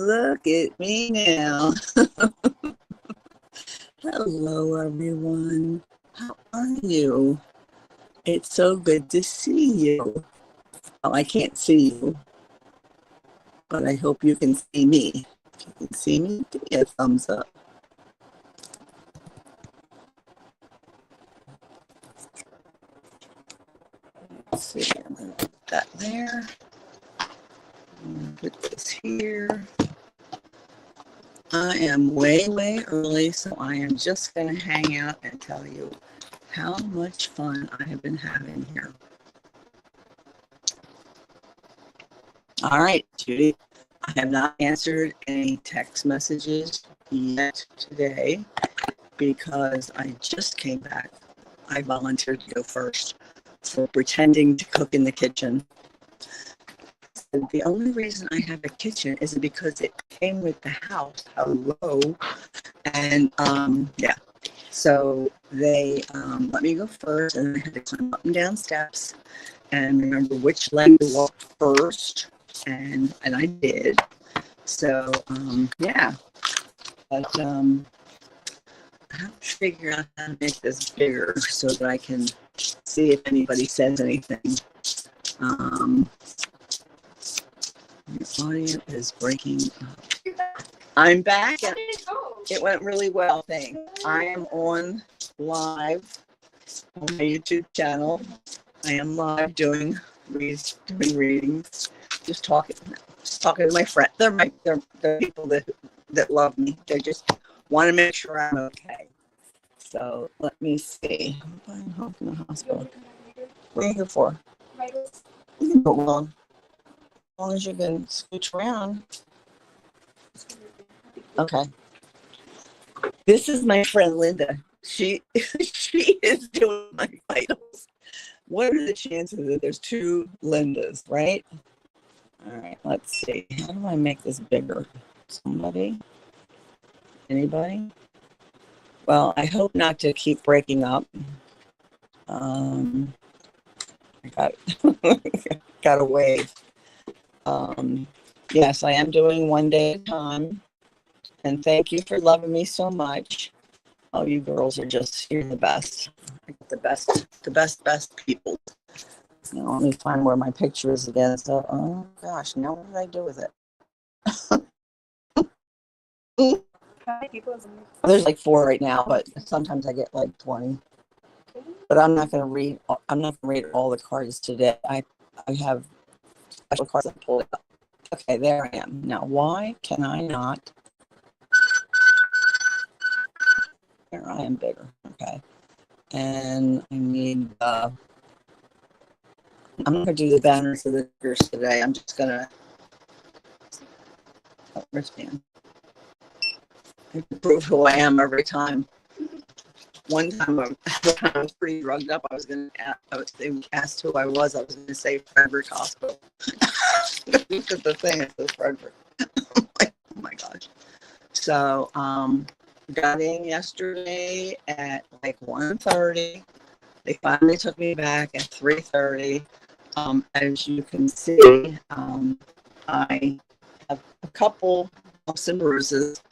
Look at me now. Hello, everyone. How are you? It's so good to see you. Oh, I can't see you, but I hope you can see me. If you can see me, give me a thumbs up. Let's see, I'm going to put that there. I'm going to put this here. I am way, way early, so I am just going to hang out and tell you how much fun I have been having here. All right, Judy. I have not answered any text messages yet today because I just came back. I volunteered to go first for pretending to cook in the kitchen. The only reason I have a kitchen is because it came with the house. Hello. And yeah, so they let me go first, and I had to climb up and down steps and remember which leg to walk first, and I did. So yeah, but I have to figure out how to make this bigger so that I can see if anybody says anything. The audio is breaking up. I'm back, and it went really well, thanks. I am on live on my YouTube channel. I am live doing readings, just talking to my friends. They're people that love me. They just want to make sure I'm okay. So let me see. I'm buying home from the hospital. What are you here for? You can go along. As long as you can scooch around. Okay. This is my friend Linda. She is doing my vitals. What are the chances that there's two Lindas, right? All right, let's see. How do I make this bigger? Somebody? Anybody? Well, I hope not to keep breaking up. I got a wave. Yes, I am doing one day at a time. And thank you for loving me so much. Oh, you girls are you're the best. The best people. Now, let me find where my picture is again. So, oh gosh, now what did I do with it? How many people is it? There's like 4 right now, but sometimes I get like 20. But I'm not going to read all the cards today. I have special cards that pull it up. Okay, there I am. Now, why can I not? There I am bigger. Okay. And I need, I'm not going to do the banners of the figures today. I'm just going to, wristband. I prove who I am every time. One time I was pretty drugged up. They asked who I was going to say Frederick Hospital. Look at the thing. It says Frederick. Oh my gosh. So, got in yesterday at like 1:30. They finally took me back at 3:30. As you can see, I have a couple bumps and bruises.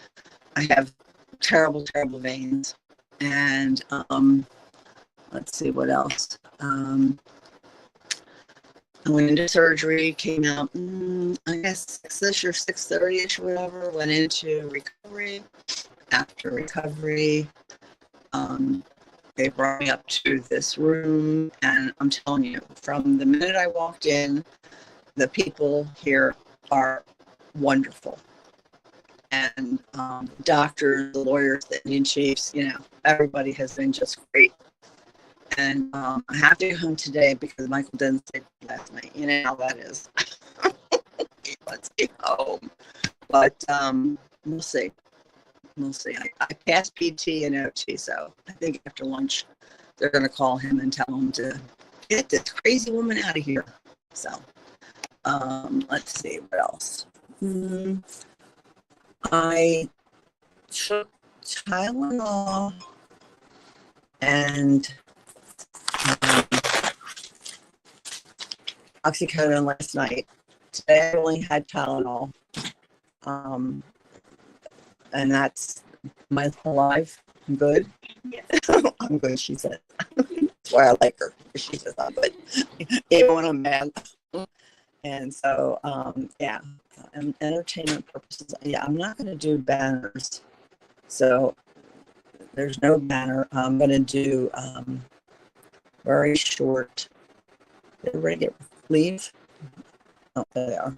I have terrible, terrible veins. And let's see what else. I went into surgery, came out, I guess 6-ish or 6:30-ish, whatever. Went into recovery. After recovery, they brought me up to this room, and I'm telling you, from the minute I walked in, the people here are wonderful. And doctors, the lawyers, the Indian chiefs, everybody has been just great. And I have to go home today because Michael didn't say last night. You know how that is. Let's get home. But we'll see. We'll see. I passed PT and OT, so I think after lunch they're going to call him and tell him to get this crazy woman out of here. So let's see what else. I took Tylenol and oxycodone last night. Today I only had Tylenol. Um, and that's my whole life. I'm good. Yes. I'm good, she said. That's why I like her. She says I'm good, even when I'm mad. And so, yeah, and entertainment purposes. Yeah, I'm not going to do banners. So there's no banner. I'm going to do very short. Did everybody leave? Oh, there they are.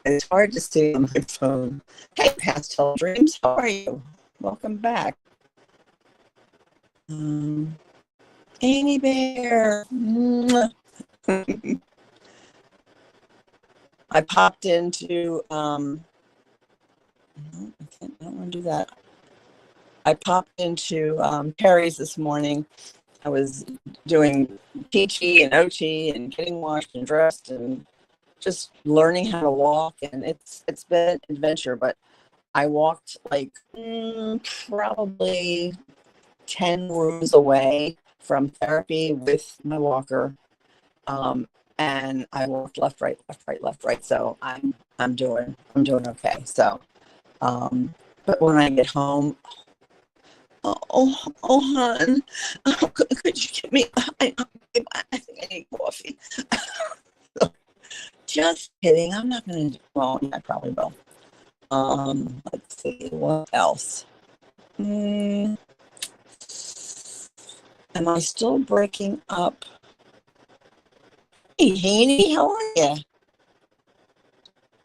It's hard to see on my phone. Hey, Pastel Dreams, how are you? Welcome back. Amy Bear. I popped into, no, I don't want to do that. I popped into Perry's this morning. I was doing PT and OT and getting washed and dressed and just learning how to walk. And it's been an adventure, but I walked like probably 10 rooms away from therapy with my walker. And I walked left, right, left, right, left, right. So I'm doing okay. So, but when I get home, hon, could you give me? I think I need coffee. Just kidding. I'm not gonna. Well, I probably will. Let's see what else. Am I still breaking up? Hey, Haney, how are you?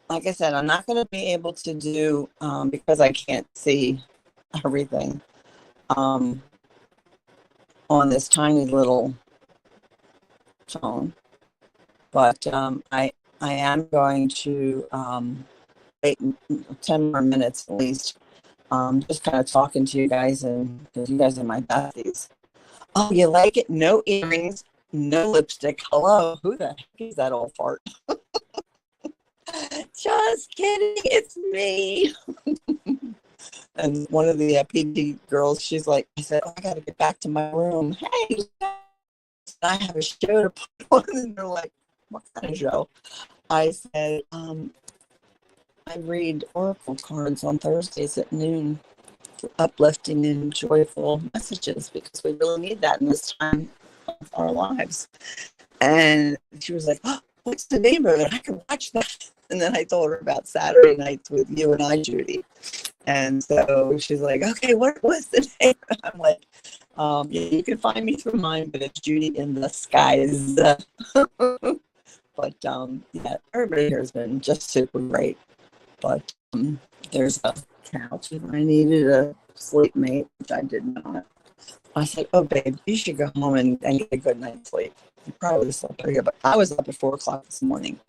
Like I said, I'm not going to be able to do because I can't see everything on this tiny little phone. But I am going to wait 10 more minutes at least, just kind of talking to you guys, and because you guys are my besties. Oh, you like it? No earrings, no lipstick. Hello, who the heck is that old fart? Just kidding, it's me. And one of the PD girls, she's like, I said, oh, I got to get back to my room. Hey, I have a show to put on. And they're like, what kind of show? I said, I read oracle cards on Thursdays at noon, uplifting and joyful messages, because we really need that in this time of our lives. And she was like, oh, what's the name of it? I can watch that. And then I told her about Saturday nights with you and I, Judy. And so she's like, okay, what was the name? I'm like, yeah, you can find me through mine, but it's Judy in the Skies. But yeah, everybody here has been just super great. But there's a couch, and I needed a sleep mate, which I did not. I said, oh, babe, you should go home and get a good night's sleep. You probably slept pretty good, but I was up at 4 o'clock this morning.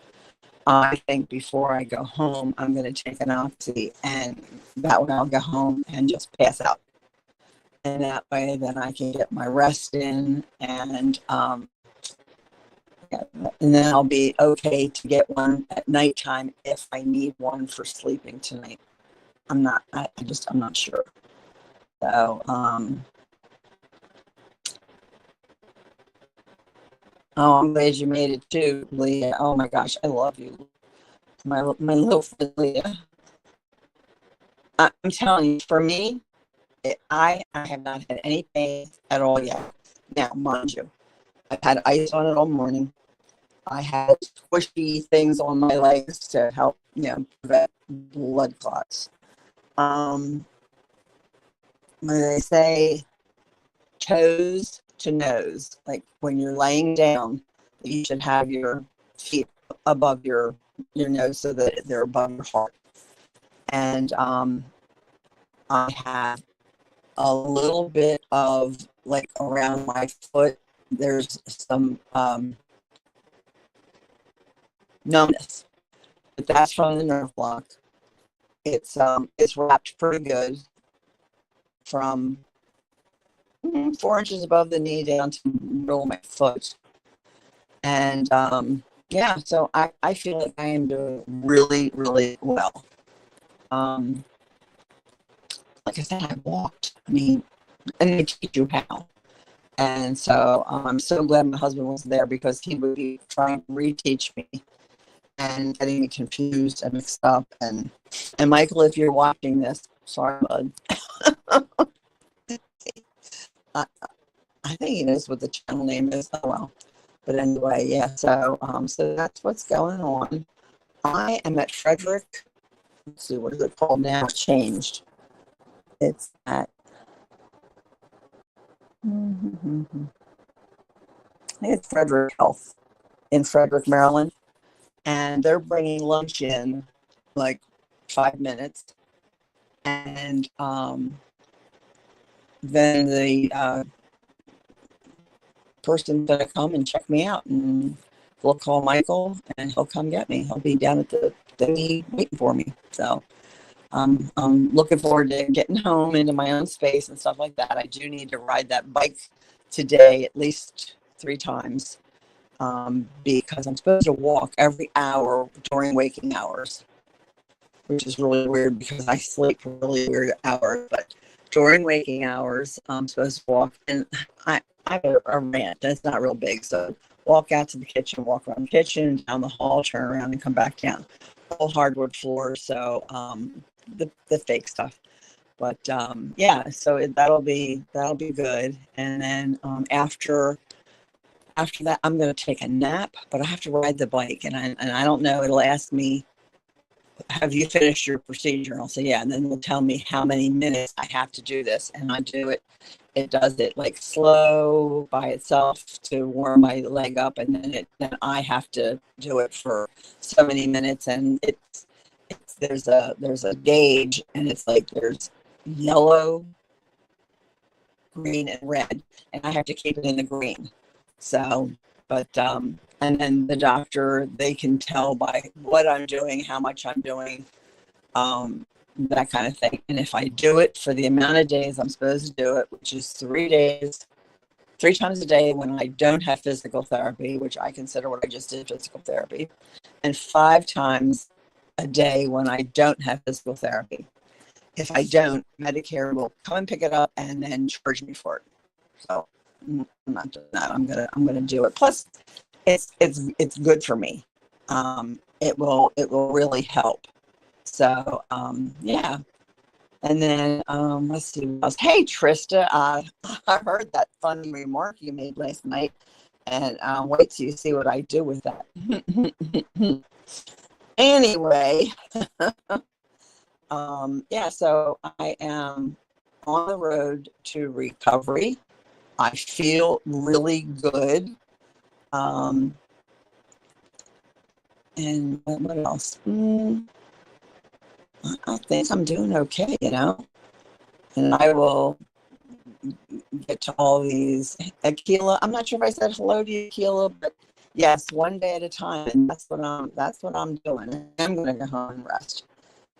I think before I go home, I'm going to take an oxy, and that way I'll go home and just pass out. And that way then I can get my rest in, and then I'll be okay to get one at nighttime if I need one for sleeping tonight. I'm not sure. So, oh, I'm glad you made it too, Leah. Oh my gosh, I love you. My little friend Leah. I'm telling you, for me, I have not had any pain at all yet. Now, mind you, I've had ice on it all morning. I had squishy things on my legs to help, prevent blood clots. When they say toes to nose, like when you're laying down, you should have your feet above your nose so that they're above your heart. And I have a little bit of, like, around my foot, there's some numbness, but that's from the nerve block. It's wrapped pretty good from 4 inches above the knee down to the middle of my foot. And yeah, so I feel like I am doing really, really well. Like I said, I walked. I mean, and they teach you how. And so I'm so glad my husband was there, because he would be trying to reteach me. and getting me confused and mixed up. And Michael, if you're watching this, sorry, bud. I, I think he knows what the channel name is. Oh well. But anyway, yeah. So that's what's going on. I am at Frederick. Let's see, what is it called now? It's changed. It's at. I think it's Frederick Health in Frederick, Maryland, and they're bringing lunch in like 5 minutes, and then the person's gonna come and check me out, and we'll call Michael, and he'll come get me. He'll be down at the thingy waiting for me. So I'm looking forward to getting home into my own space and stuff like that. I do need to ride that bike today at least 3 times because I'm supposed to walk every hour during waking hours, which is really weird because I sleep really weird hours. But during waking hours, I'm supposed to walk, and I have a rant that's not real big. So walk out to the kitchen, walk around the kitchen, down the hall, turn around, and come back down. All hardwood floors, so the fake stuff. But yeah, so that'll be good. And then after that, I'm going to take a nap, but I have to ride the bike, and I don't know. It'll ask me, have you finished your procedure? And I'll say, yeah. And then it'll tell me how many minutes I have to do this. And I do it. It does it like slow by itself to warm my leg up. And then I have to do it for so many minutes. And there's a gauge, and it's like there's yellow, green, and red. And I have to keep it in the green. So, but and then the doctor, they can tell by what I'm doing, how much I'm doing, that kind of thing. And if I do it for the amount of days I'm supposed to do it, which is 3 days, 3 times a day when I don't have physical therapy, which I consider what I just did physical therapy, and 5 times a day when I don't have physical therapy. If I don't, Medicare will come and pick it up and then charge me for it. So I'm not doing that. I'm gonna do it. Plus, it's good for me. It will really help. So yeah. And then let's see what else. Hey Trista, I heard that funny remark you made last night, and wait till you see what I do with that. Anyway, yeah. So I am on the road to recovery. I feel really good. And what else? I think I'm doing okay, and I will get to all these. Akila, I'm not sure if I said hello to you, Akila, but yes, one day at a time, and that's what I'm doing. I'm going to go home and rest,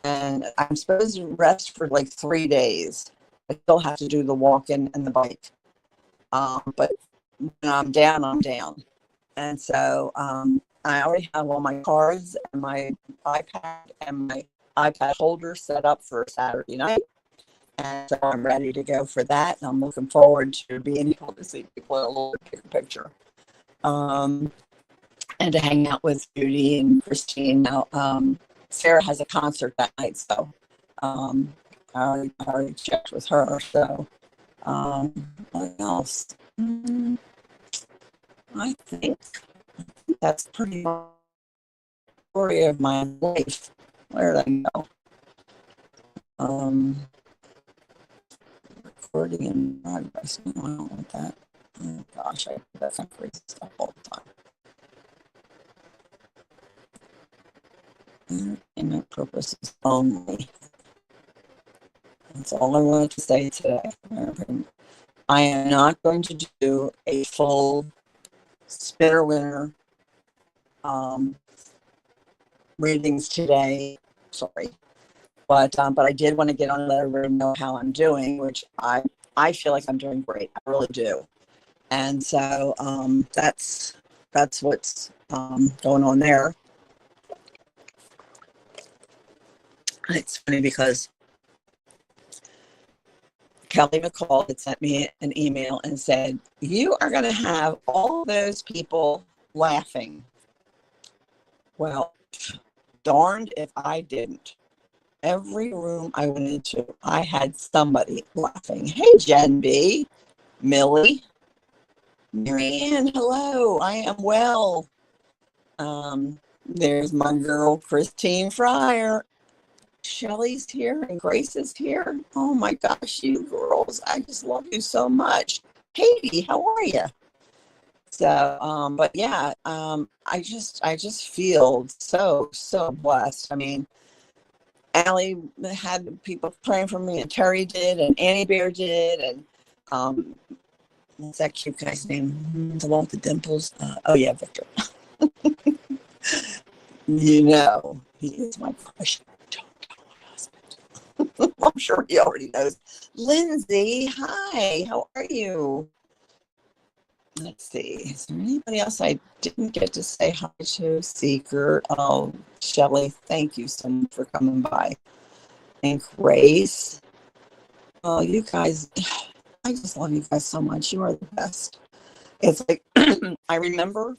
and I'm supposed to rest for like 3 days. I still have to do the walking and the bike, but when I'm down, I'm down, and so I already have all my cards and my iPad and my iPad holder set up for Saturday night. And so I'm ready to go for that. And I'm looking forward to being able to see people in a little bigger picture. And to hang out with Judy and Christine. Now, Sarah has a concert that night, so I already checked with her. So what else? I think that's pretty much the story of my life. Where did I go? Recording in progress. No, I don't want that. Oh gosh, I do that kind of crazy stuff all the time. Entertainment purposes only. That's all I wanted to say today. I am not going to do a full Spinner Winner readings today. Sorry. But I did want to get on and let everybody know how I'm doing, which I feel like I'm doing great. I really do. And so that's what's going on there. It's funny because Kelly McCall had sent me an email and said, you are going to have all those people laughing. Well, Darned if I didn't. Every room I went into, I had somebody laughing. Hey, Jen B, Millie, Marianne, hello, I am well. There's my girl, Christine Fryer. Shelly's here and Grace is here. Oh my gosh, you girls, I just love you so much. Katie, how are you? So, but yeah, I just feel so blessed. I mean, Allie had people praying for me, and Terry did, and Annie Bear did, and what's that cute guy's name? The one with the dimples. Oh yeah, Victor. You know, he is my crush. Don't tell my husband. I'm sure he already knows. Lindsay, hi. How are you? Let's see. Is there anybody else I didn't get to say hi to? Seeker. Oh, Shelly, thank you so much for coming by. And Grace. Oh, you guys, I just love you guys so much. You are the best. It's like, I remember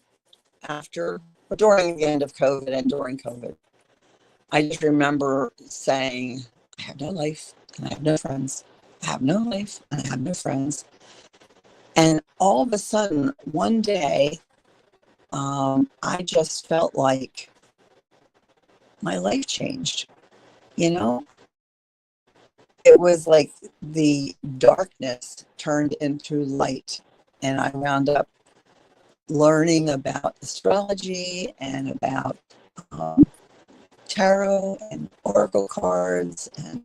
during the end of COVID and during COVID, I just remember saying, I have no life and I have no friends. I have no life and I have no friends. And all of a sudden, one day, I just felt like my life changed. You know, it was like the darkness turned into light. And I wound up learning about astrology and about tarot and oracle cards. And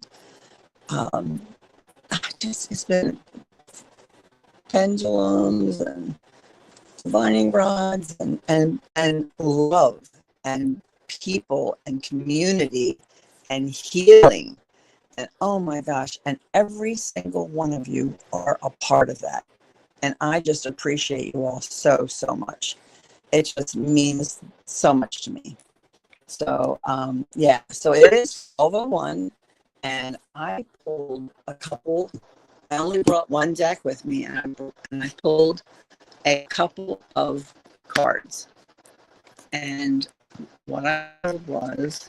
it's been pendulums and divining rods and love and people and community and healing. And oh my gosh, and every single one of you are a part of that. And I just appreciate you all so much. It just means so much to me. So yeah, so it is 12:01, and I pulled a couple. I only brought one deck with me, and I pulled a couple of cards. And what I was,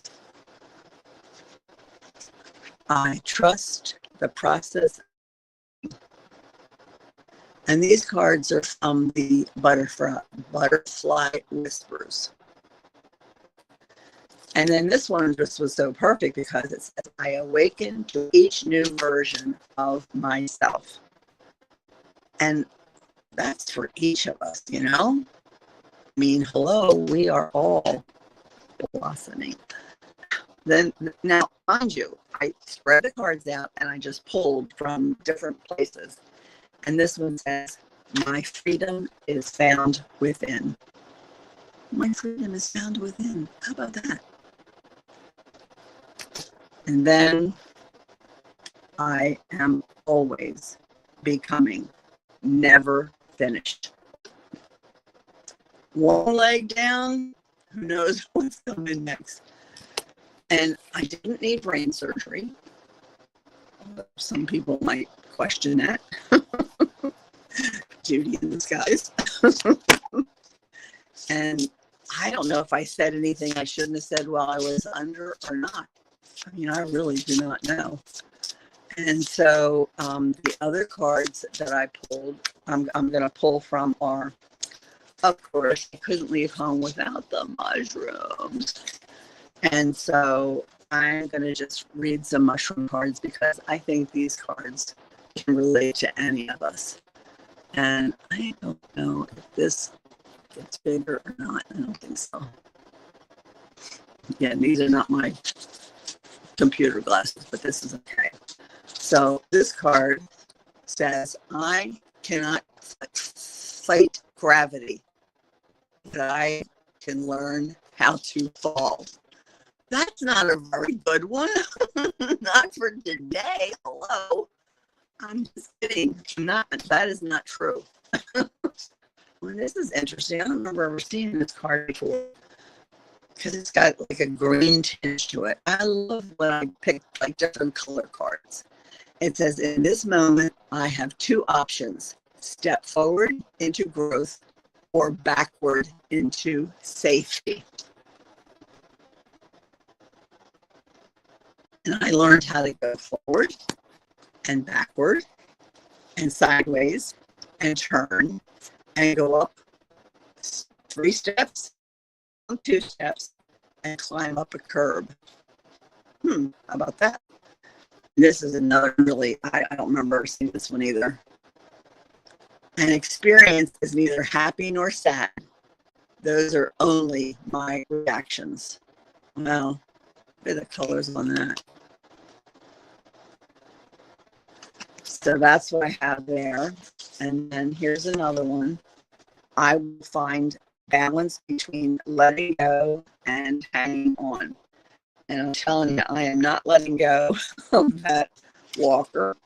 I trust the process. And these cards are from the Butterfly Whispers. And then this one just was so perfect because it says, I awaken to each new version of myself. And that's for each of us, you know? I mean, hello, we are all blossoming. Then now, mind you, I spread the cards out and I just pulled from different places. And this one says, my freedom is found within. My freedom is found within. How about that? And then I am always becoming, never finished. One leg down, who knows what's coming next. And I didn't need brain surgery. Some people might question that. Judy in disguise. And I don't know if I said anything I shouldn't have said while I was under or not. I mean, I really do not know. And so the other cards that I pulled, I'm going to pull from are, of course, I couldn't leave home without the mushrooms. And so I'm going to just read some mushroom cards because I think these cards can relate to any of us. And I don't know if this gets bigger or not. I don't think so. Yeah, these are not my computer glasses, but this is okay. So this card says, I cannot fight gravity, but I can learn how to fall. That's not a very good one. Not for today. Hello. I'm just kidding. That is not true. Well, this is interesting. I don't remember ever seeing this card before because it's got like a green tinge to it. I love when I pick like different color cards. It says, in this moment, I have two options: step forward into growth or backward into safety. And I learned how to go forward and backward and sideways and turn and go up 3 steps, 2 steps, and climb up a curb. How about that? This is another really, I don't remember seeing this one either. An experience is neither happy nor sad. Those are only my reactions. Well, look at the colors on that. So that's what I have there. And then here's another one. I will find balance between letting go and hanging on. And I'm telling you, I am not letting go of that walker.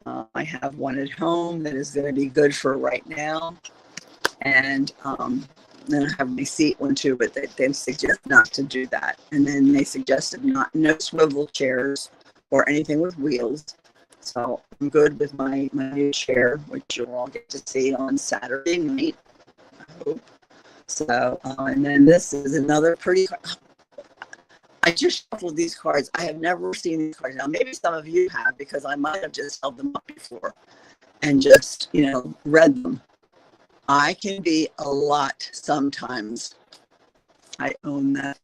I have one at home that is going to be good for right now. And then I have my seat one too, but they suggest not to do that. And then they suggested no swivel chairs or anything with wheels. So I'm good with my new chair, which you'll all get to see on Saturday night, I hope. So, and then this is another pretty, I just shuffled these cards. I have never seen these cards. Now, maybe some of you have, because I might have just held them up before and just, read them. I can be a lot sometimes. I own that.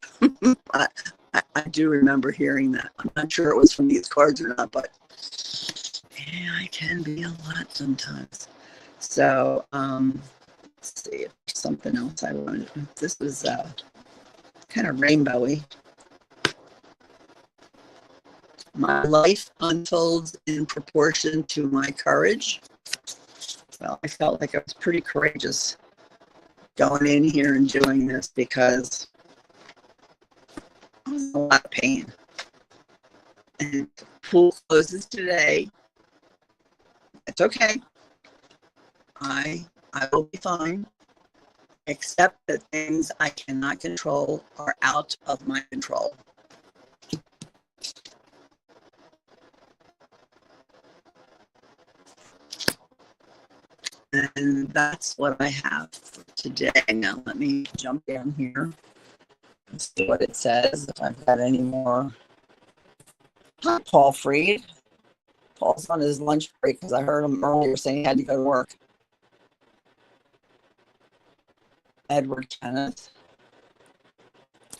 I do remember hearing that. I'm not sure it was from these cards or not, but yeah, I can be a lot sometimes. So, let's see if there's something else I wanted. This was kind of rainbowy. My life unfolds in proportion to my courage. Well, I felt like I was pretty courageous going in here and doing this because I was in a lot of pain. And the pool closes today. It's okay. I will be fine, except that things I cannot control are out of my control. And that's what I have for today. Now let me jump down here and see what it says, if I've got any more. Hi, Paul Freed. Paul's on his lunch break because I heard him earlier saying he had to go to work. Edward Kenneth.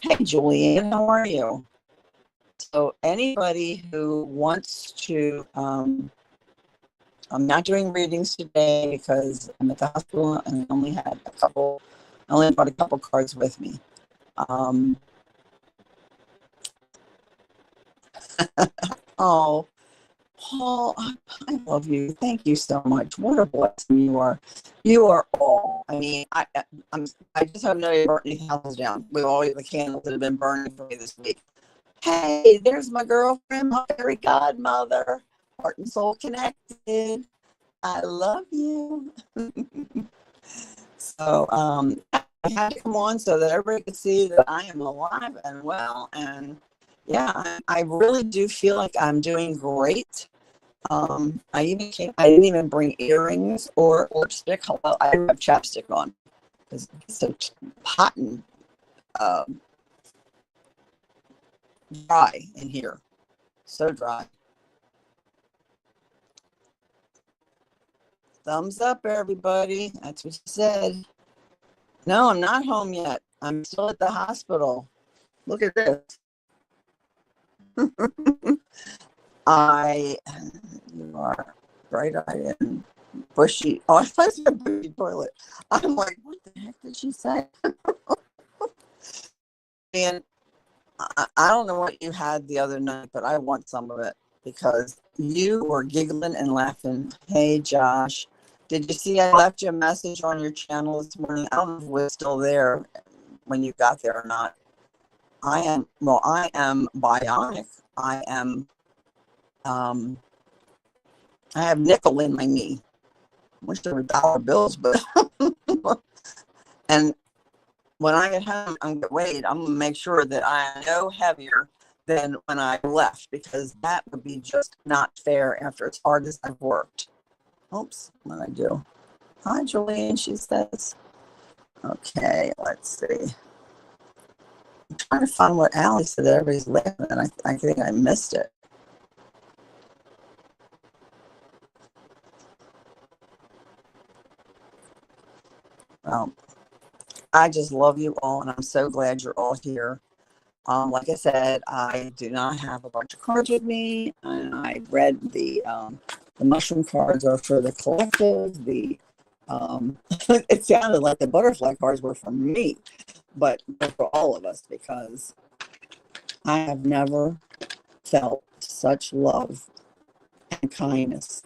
Hey, Julianne, how are you? So anybody who wants to, I'm not doing readings today because I'm at the hospital and I only brought a couple cards with me. Oh, Paul, I love you. Thank you so much. What a blessing you are. You are all. I mean, I just have no idea burnt any houses down with all the candles that have been burning for me this week. Hey, there's my girlfriend, my fairy godmother, Heart and Soul Connected. I love you. So I had to come on so that everybody could see that I am alive and well. And yeah, I really do feel like I'm doing great. I didn't even bring earrings or lipstick. Although I do have chapstick on because it's so hot and dry in here. So dry. Thumbs up, everybody. That's what you said. No, I'm not home yet. I'm still at the hospital. Look at this. You are bright-eyed and bushy. Oh, I thought it said bushy toilet. I'm like, what the heck did she say? And I don't know what you had the other night, but I want some of it because you were giggling and laughing. Hey, Josh, did you see I left you a message on your channel this morning? I don't know if it was still there when you got there or not. I am bionic. I have nickel in my knee. I wish there were dollar bills, but and when I get home, I'm going to make sure that I am no heavier than when I left, because that would be just not fair after as hard as I've worked. Oops, what did I do? Hi, Julian, she says. Okay, let's see. trying to find what Allie said that everybody's laughing, and I think I missed it. Well, I just love you all, and I'm so glad you're all here. Like I said, I do not have a bunch of cards with me, and I read the mushroom cards are for the collective. It sounded like the butterfly cards were for me, but they're for all of us because I have never felt such love and kindness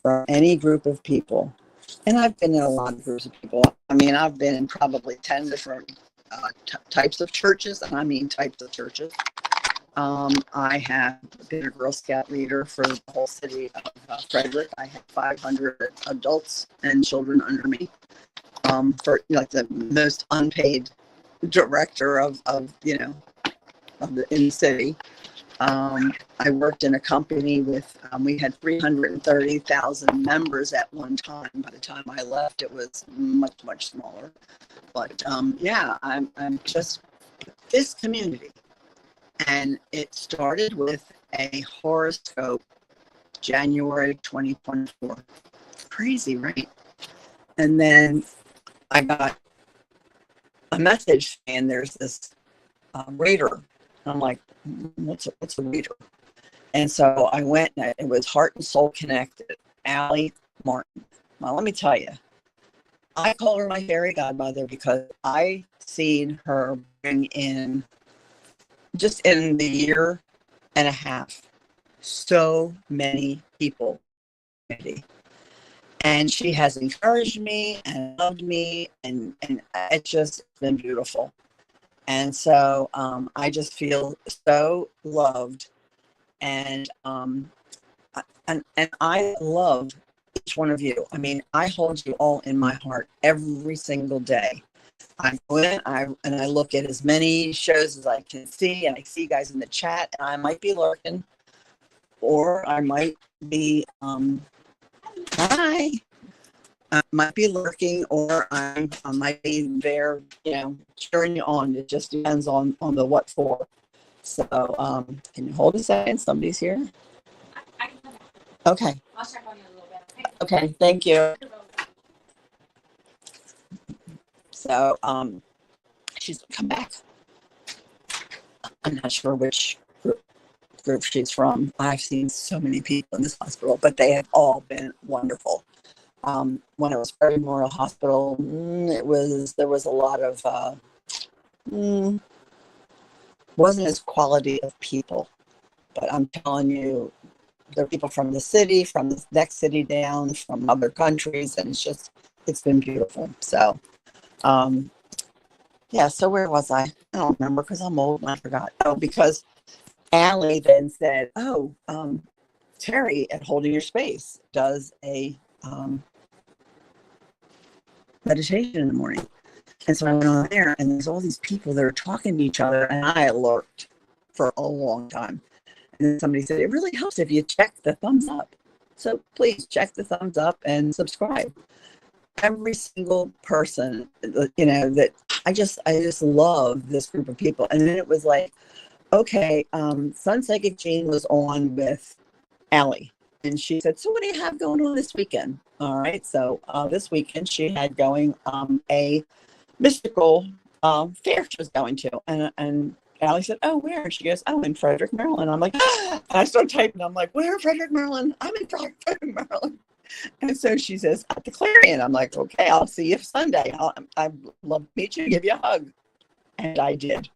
from any group of people. And I've been in a lot of groups of people. I mean, I've been in probably 10 different types of churches, and I mean types of churches. I have been a Girl Scout leader for the whole city of Frederick. I have 500 adults and children under me, for like the most unpaid director in the city. I worked in a company with, we had 330,000 members at one time. By the time I left, it was much, much smaller. But yeah, I'm just this community. And it started with a horoscope, January 2024. Crazy, right? And then I got a message saying there's this reader. I'm like, what's a reader? And so I went, and it was Heart and Soul Connected, Allie Martin. Well, let me tell you, I call her my fairy godmother because I seen her bring in, just in the year and a half, so many people. And she has encouraged me and loved me, and it's just been beautiful. And so I just feel so loved, and I love each one of you. I mean, I hold you all in my heart every single day. I go in, and I look at as many shows as I can see, and I see you guys in the chat, and I might be lurking, or I might be hi. I might be lurking, or I might be there, cheering you on. It just depends on the what for. So, can you hold a second? Somebody's here. Okay. I'll check on you a little bit. Okay, thank you. So, she's come back. I'm not sure which group she's from. I've seen so many people in this hospital, but they have all been wonderful. When it was Frederick Memorial Hospital, there was a lot of wasn't as quality of people, but I'm telling you, there are people from the city, from the next city down, from other countries, and it's been beautiful. So, yeah. So where was I? I don't remember because I'm old and I forgot. Oh, because Allie then said, "Oh, Terry at Holding Your Space does a meditation in the morning." And so I went on there, and there's all these people that are talking to each other, and I lurked for a long time. And then somebody said, it really helps if you check the thumbs up. So please check the thumbs up and subscribe. Every single person, that I just love this group of people. And then it was like, okay, Sun Psychic Jean was on with Allie. And she said, so what do you have going on this weekend? All right. So this weekend she had going a mystical fair she was going to. And Allie said, oh, where? And she goes, oh, in Frederick, Maryland. I'm like, ah! And I started typing. I'm like, where, Frederick, Maryland? I'm in Frederick, Maryland. And so she says, at the Clarion. I'm like, okay, I'll see you Sunday. I'd love to meet you, give you a hug. And I did.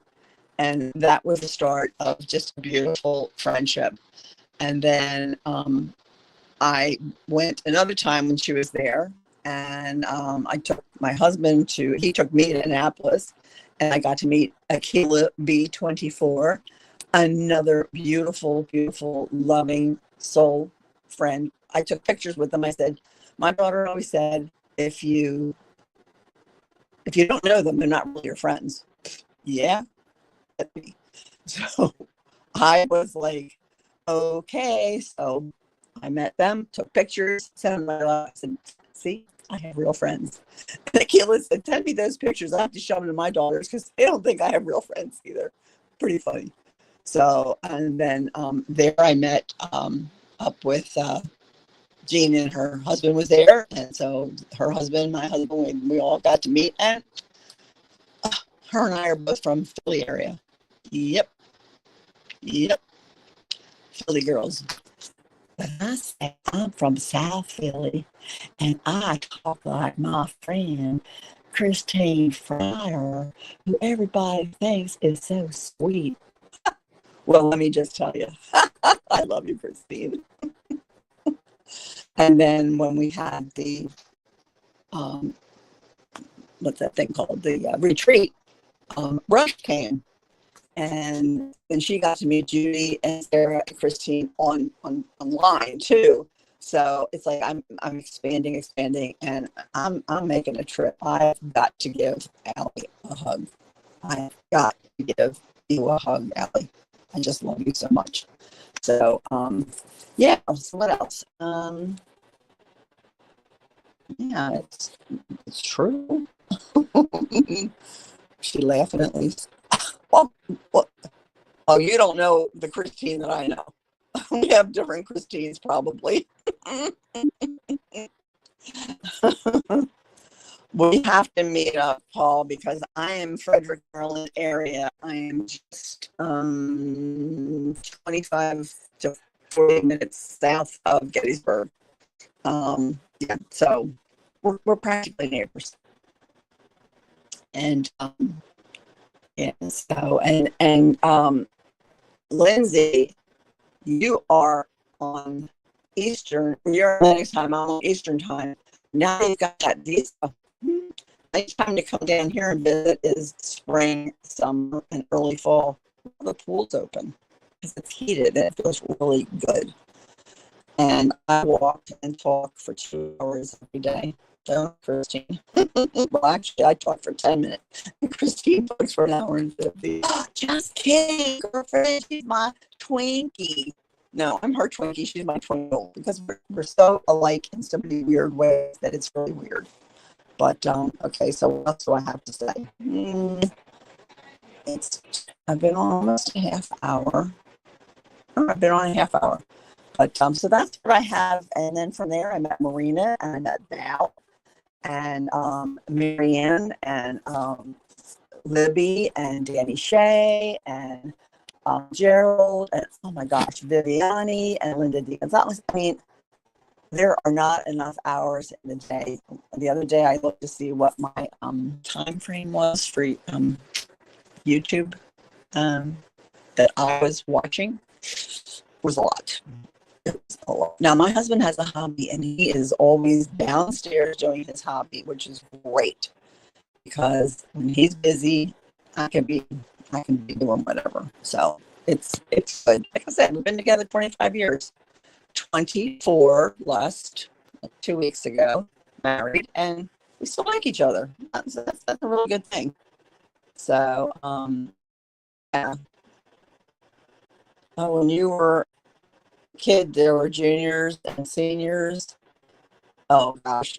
And that was the start of just a beautiful friendship. And then I went another time when she was there, and I took my husband he took me to Annapolis, and I got to meet Akila B24, another beautiful, beautiful, loving soul friend. I took pictures with them. I said, my daughter always said, if you don't know them, they're not really your friends. Yeah. So I was like, okay. So I met them, took pictures, sent them my love. I said, see, I have real friends. And Akila said, send me those pictures. I have to show them to my daughters because they don't think I have real friends either. Pretty funny. So, and then there I met up with Jean, and her husband was there. And so her husband, my husband, we all got to meet. And her and I are both from Philly area. Yep. Yep. Philly girls. But I said, I'm from South Philly, and I talk like my friend Christine Fryer, who everybody thinks is so sweet. Well, let me just tell you, I love you, Christine. And then when we had the, what's that thing called? The retreat, Rush came. And then she got to meet Judy and Sarah and Christine online too. So it's like I'm expanding, and I'm making a trip. I've got to give Allie a hug. I've got to give you a hug, Allie. I just love you so much. So yeah. So what else? Yeah, it's true. She laughing at least. Well, oh, you don't know the Christine that I know. We have different Christines, probably. We have to meet up, Paul, because I am Frederick, Maryland area. I am just 25 to 40 minutes south of Gettysburg. Yeah, so we're practically neighbors. And yeah, so and Lindsay, you are on Eastern. You're Atlantic time. I'm on Eastern time. Now you've got that visa. Next time to come down here and visit is spring, summer, and early fall. The pool's open because it's heated and it feels really good. And I walk and talk for 2 hours every day. Don't, Christine? Well, actually, I talk for 10 minutes. Christine talks for an hour and 50. Just kidding, girlfriend. She's my Twinkie. No, I'm her Twinkie. She's my twinkle because we're so alike in so many weird ways that it's really weird. But okay, so what else do I have to say? I've been on almost a half hour. I've been on a half hour. But so that's what I have. And then from there, I met Marina and I met Val and Marianne and Libby and Danny Shea and Gerald and, oh my gosh, Viviani and Linda Diaz. I mean, there are not enough hours in the day. The other day, I looked to see what my time frame was for YouTube that I was watching. It was a lot. Now, my husband has a hobby, and he is always downstairs doing his hobby, which is great because when he's busy, I can be doing whatever. So it's good. Like I said, we've been together 25 years, 24 last 2 weeks ago, married, and we still like each other. That's a really good thing. So yeah. Oh, when you were kid, there were juniors and seniors. Oh gosh,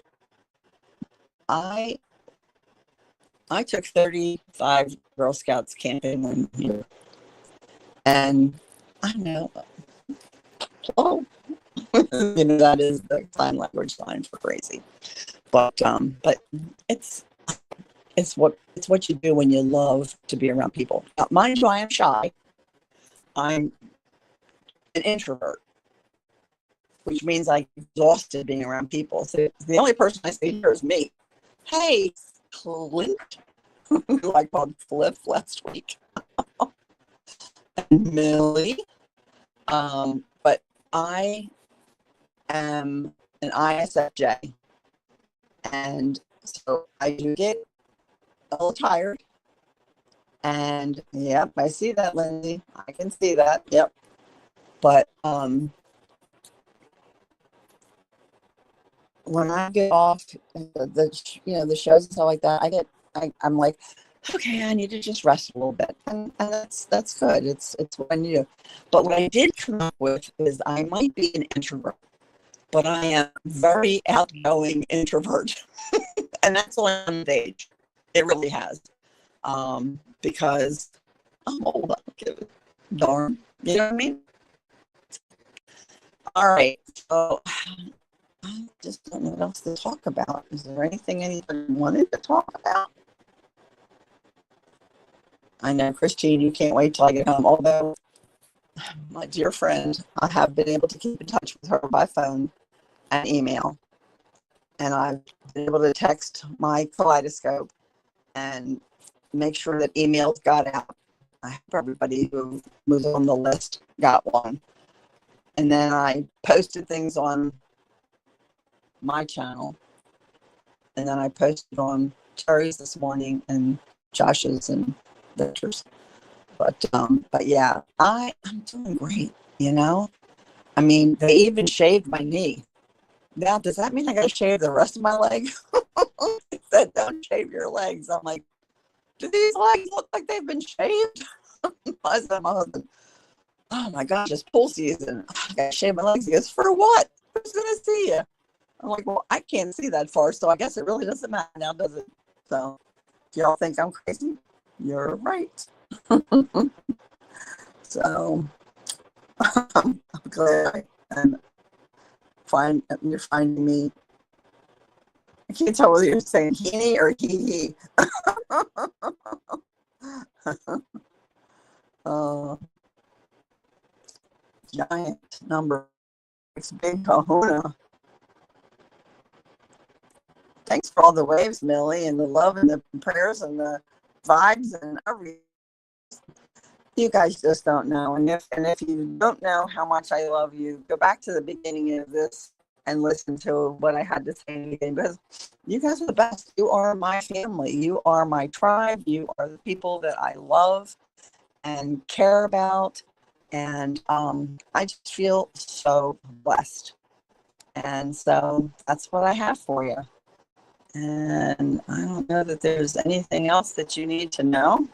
I took 35 Girl Scouts camping 1 year, and I know, oh, that is the sign language sign for crazy, but it's what you do when you love to be around people. Now, mind you, I am shy. I'm an introvert, which means I'm exhausted being around people. So the only person I see here is me. Hey, Clint, who I called Cliff last week, and Millie. But I am an ISFJ, and so I do get a little tired. And yep, I see that, Lindsay. I can see that. Yep. But when I get off the shows and stuff like that, I'm like, okay, I need to just rest a little bit, and that's good. It's what I need to do. But what I did come up with is I might be an introvert. but I am very outgoing introvert. And that's only on stage. It really has. Because I'm old. I don't give a darn. You know what I mean? All right. So I just don't know what else to talk about. Is there anything anybody wanted to talk about? I know, Christine, you can't wait till I get home. Although, my dear friend, I have been able to keep in touch with her by phone and email. And I've been able to text my kaleidoscope and make sure that emails got out. I hope everybody who was on the list got one. And then I posted things on my channel. And then I posted on Terry's this morning and Josh's and Victor's. But yeah, I'm doing great, you know? I mean, they even shaved my knee. Now, does that mean I got to shave the rest of my leg? They said, don't shave your legs. I'm like, do these legs look like they've been shaved? I said to my husband, oh my gosh, it's pool season. I got to shave my legs. He goes, for what? Who's going to see you? I'm like, well, I can't see that far, so I guess it really doesn't matter now, does it? So, if y'all think I'm crazy, you're right. So, I'm glad you're finding me. I can't tell whether you're saying heenie or hee. Giant number. It's big kahuna. Thanks for all the waves, Millie, and the love and the prayers and the vibes and everything. You guys just don't know. And if you don't know how much I love you, go back to the beginning of this and listen to what I had to say again, because you guys are the best. You are my family. You are my tribe. You are the people that I love and care about. And I just feel so blessed. And so that's what I have for you. And I don't know that there's anything else that you need to know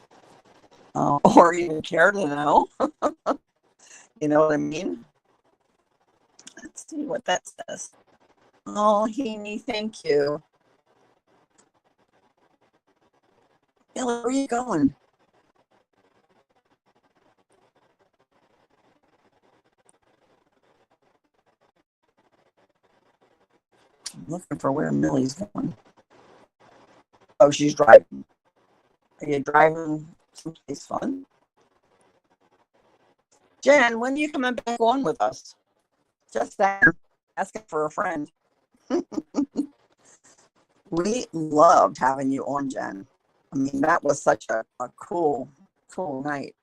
or even care to know. You know what I mean? Let's see what that says. Oh, Heaney, thank you. Billy, where are you going? I'm looking for where Millie's going. Oh, she's driving. Are you driving someplace fun? Jen, when are you coming back on with us? Just that, asking for a friend. We loved having you on, Jen. I mean, that was such a cool night.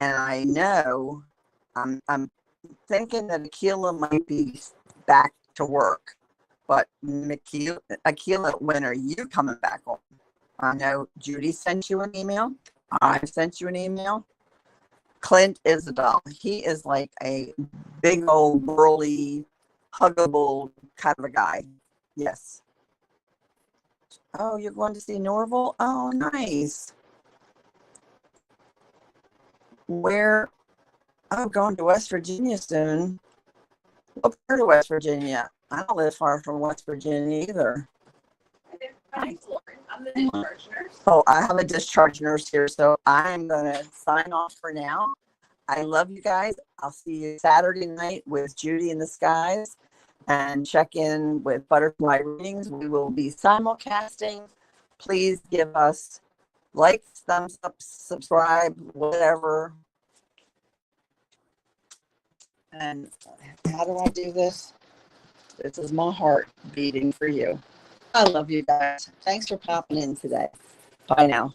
And I know I'm thinking that Akila might be back to work. But Akila, when are you coming back on? I know Judy sent you an email. I've sent you an email. Clint Isabel. He is like a big old burly, huggable kind of a guy. Yes. Oh, you're going to see Norval? Oh, nice. Where? Oh, going to West Virginia soon. What part of West Virginia? I don't live far from West Virginia either. I'm the discharge nurse. Oh, I have a discharge nurse here, so I'm going to sign off for now. I love you guys. I'll see you Saturday night with Judy in the Skies and check in with Butterfly Readings. We will be simulcasting. Please give us likes, thumbs up, subscribe, whatever. And how do I do this? This is my heart beating for you. I love you guys. Thanks for popping in today. Bye now.